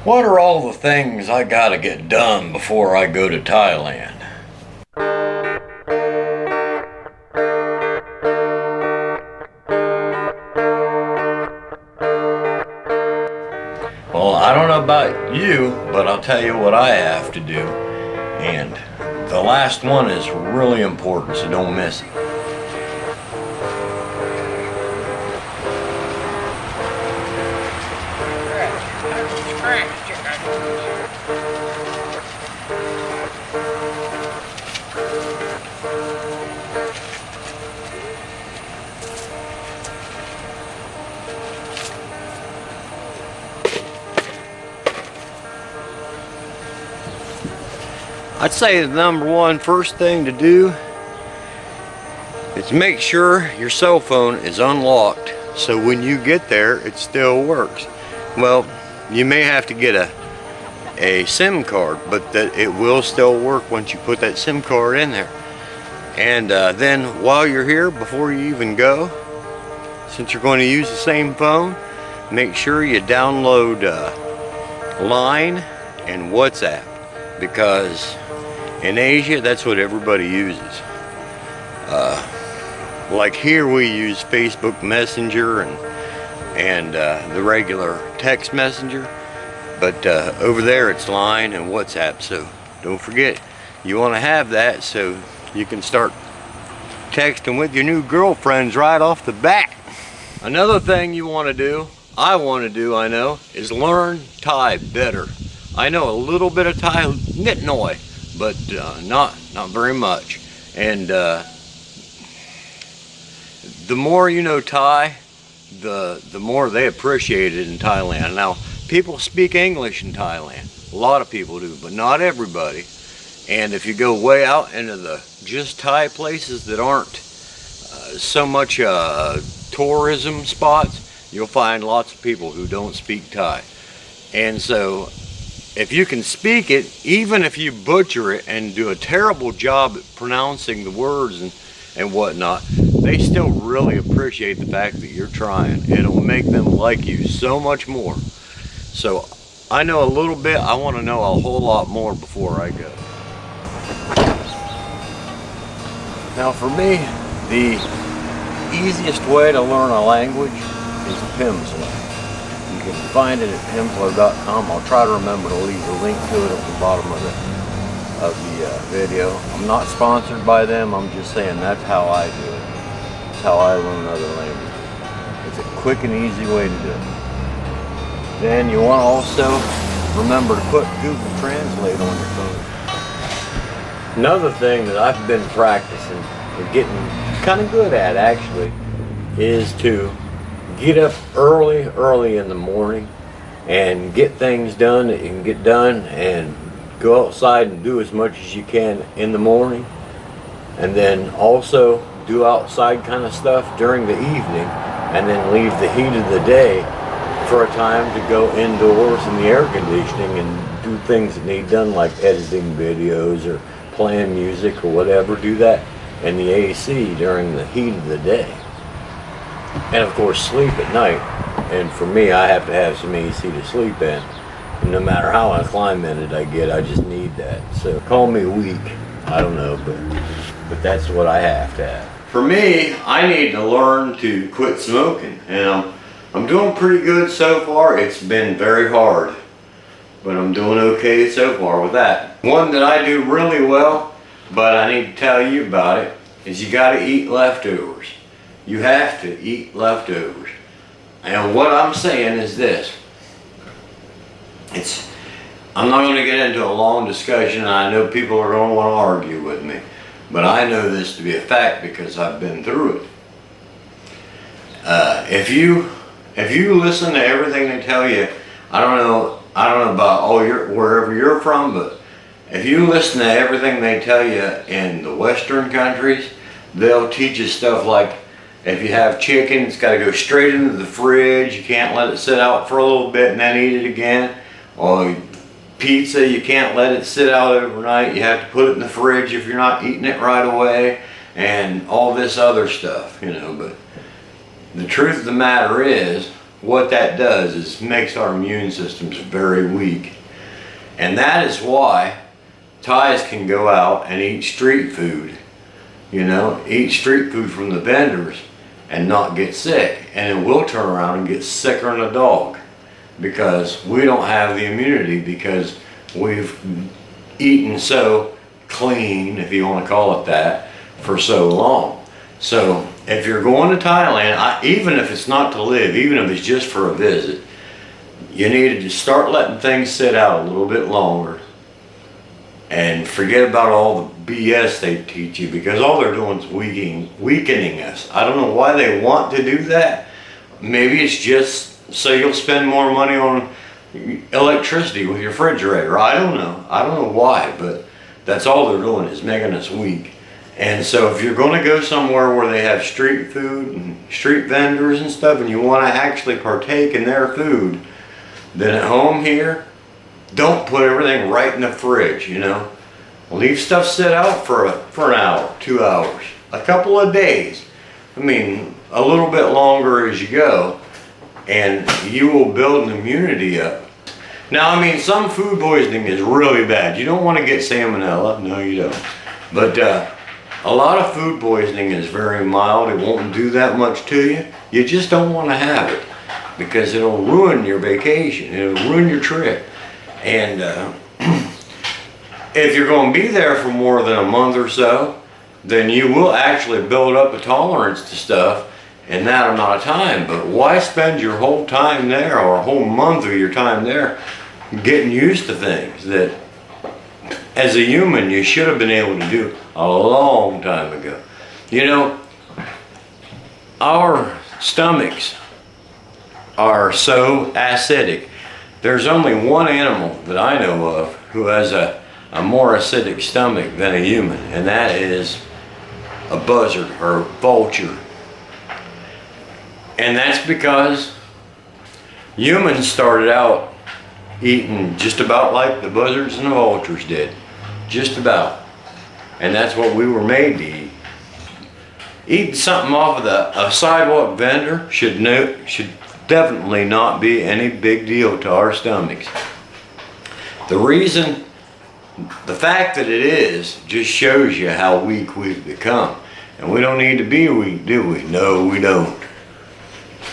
What are all the things I gotta get done before I go to Thailand? Well, I don't know about you, but I'll tell you what I have to do. And the last one is really important, so don't miss it. I'd say the number one first thing to do is make sure your cell phone is unlocked so when you get there it still works. Well, you may have to get a SIM card, but that it will still work once you put that SIM card in there. And then while you're here, before you even go, since you're going to use the same phone, make sure you download Line and WhatsApp, because in Asia, that's what everybody uses. Like here, we use Facebook Messenger and the regular text messenger, but over there it's Line and WhatsApp. So don't forget, you want to have that so you can start texting with your new girlfriends right off the bat. Another thing you want to do, I know, is learn Thai better. I know a little bit of Thai, nit noi, but not very much. And the more you know Thai, the more they appreciate it in Thailand. Now, people speak English in Thailand. A lot of people do, but not everybody. And if you go way out into the just Thai places that aren't so much tourism spots, you'll find lots of people who don't speak Thai. And so if you can speak it, even if you butcher it and do a terrible job at pronouncing the words and whatnot, they still really appreciate the fact that you're trying. It'll make them like you so much more. So I know a little bit, I want to know a whole lot more before I go. Now for me, the easiest way to learn a language is Pimsleur. You can find it at pimsleur.com. I'll try to remember to leave a link to it at the bottom of the video. I'm not sponsored by them, I'm just saying that's how I do it. That's how I learn other languages. It's a quick and easy way to do it. Then you want to also remember to put Google Translate on your phone. Another thing that I've been practicing and getting kind of good at actually is to get up early in the morning and get things done that you can get done, and go outside and do as much as you can in the morning, and then also do outside kind of stuff during the evening, and then leave the heat of the day for a time to go indoors in the air conditioning and do things that need done, like editing videos or playing music or whatever. Do that in the AC during the heat of the day. And of course sleep at night. And for me, I have to have some AC to sleep in. And no matter how acclimated I get, I just need that. So call me weak, I don't know, but that's what I have to have. For me, I need to learn to quit smoking, and I'm doing pretty good so far. It's been very hard, but I'm doing okay so far with that. One that I do really well, but I need to tell you about it, is you gotta eat leftovers. You have to eat leftovers. And what I'm saying is this. I'm not going to get into a long discussion, and I know people are going to want to argue with me, but I know this to be a fact because I've been through it. If you listen to everything they tell you, I don't know about wherever you're from, but if you listen to everything they tell you in the Western countries, they'll teach you stuff like, if you have chicken, it's got to go straight into the fridge. You can't let it sit out for a little bit and then eat it again. Or pizza, you can't let it sit out overnight. You have to put it in the fridge if you're not eating it right away. And all this other stuff, you know. But the truth of the matter is, what that does is makes our immune systems very weak. And that is why Thais can go out and eat street food, you know, eat street food from the vendors and not get sick. And then we'll turn around and get sicker than a dog because we don't have the immunity, because we've eaten so clean, if you want to call it that, for so long. So if you're going to Thailand, even if it's not to live, even if it's just for a visit, you need to start letting things sit out a little bit longer and forget about all the BS they teach you, because all they're doing is weakening us. I don't know why they want to do that. Maybe it's just so you'll spend more money on electricity with your refrigerator. I don't know why, but that's all they're doing, is making us weak. And so if you're going to go somewhere where they have street food and street vendors and stuff, and you want to actually partake in their food, then at home here, don't put everything right in the fridge, you know. Leave stuff sit out for an hour, 2 hours, a couple of days. I mean, a little bit longer as you go, and you will build an immunity up. Now, I mean, some food poisoning is really bad. You don't want to get salmonella. No, you don't. But a lot of food poisoning is very mild. It won't do that much to you. You just don't want to have it, because it'll ruin your vacation. It'll ruin your trip. And if you're going to be there for more than a month or so, then you will actually build up a tolerance to stuff in that amount of time. But why spend your whole time there, or a whole month of your time there, getting used to things that as a human you should have been able to do a long time ago? You know, our stomachs are so acidic. There's only one animal that I know of who has a more acidic stomach than a human, and that is a buzzard or a vulture. And that's because humans started out eating just about like the buzzards and the vultures did. Just about. And that's what we were made to eat. Eating something off of a sidewalk vendor should definitely not be any big deal to our stomachs. The fact that it is just shows you how weak we've become. And we don't need to be weak, do we? No, we don't.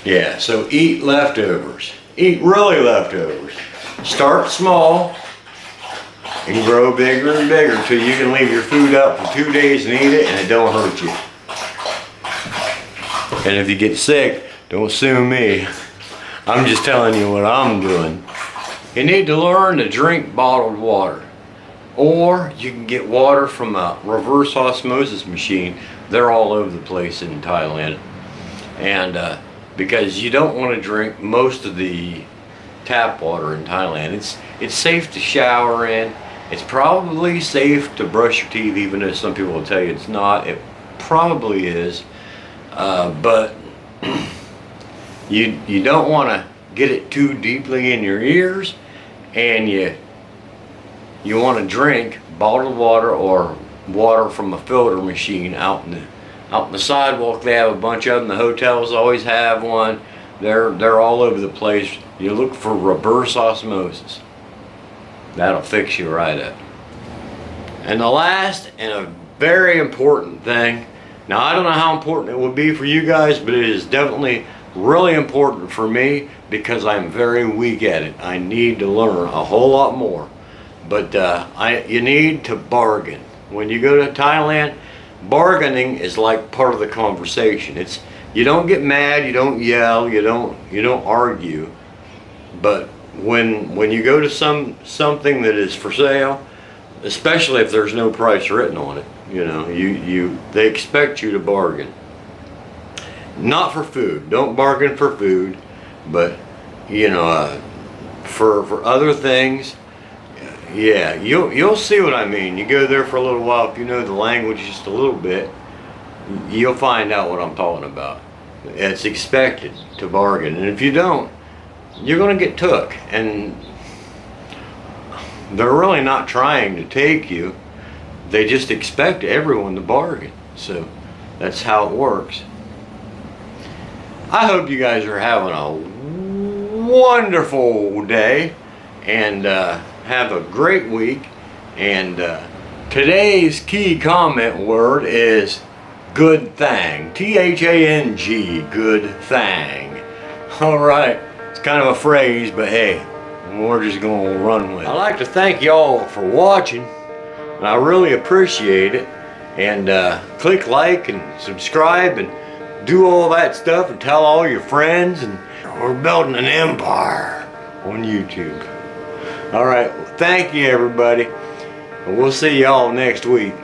Yeah, so eat leftovers. Eat really leftovers. Start small and grow bigger and bigger till you can leave your food out for 2 days and eat it and it don't hurt you. And if you get sick, don't sue me. I'm just telling you what I'm doing. You need to learn to drink bottled water. Or you can get water from a reverse osmosis machine. They're all over the place in Thailand. And because you don't want to drink most of the tap water in Thailand. It's safe to shower in. It's probably safe to brush your teeth, even though some people will tell you it's not. It probably is. But you don't want to get it too deeply in your ears, and you want to drink bottled water or water from a filter machine out in the sidewalk. They have a bunch of them. The hotels always have one. They're all over the place. You look for reverse osmosis. That'll fix you right up. And the last and a very important thing, now I don't know how important it would be for you guys, but it is definitely really important for me because I'm very weak at it. I need to learn a whole lot more. But you need to bargain. When you go to Thailand, bargaining is like part of the conversation. You don't get mad, you don't yell, you don't argue. But when you go to something that is for sale, especially if there's no price written on it, you know, they expect you to bargain. Not for food. Don't bargain for food, but you know, for other things, yeah, you'll see what I mean. You go there for a little while, if you know the language just a little bit, you'll find out what I'm talking about. It's expected to bargain, and if you don't, you're going to get took. And they're really not trying to take you. They just expect everyone to bargain. So that's how it works. I hope you guys are having a wonderful day and have a great week. And today's key comment word is good thang. T-H-A-N-G, good thang. All right, it's kind of a phrase, but hey, we're just gonna run with it. I'd like to thank y'all for watching, and I really appreciate it. And click like and subscribe and do all that stuff and tell all your friends, and we're building an empire on YouTube. All right, thank you everybody, and we'll see y'all next week.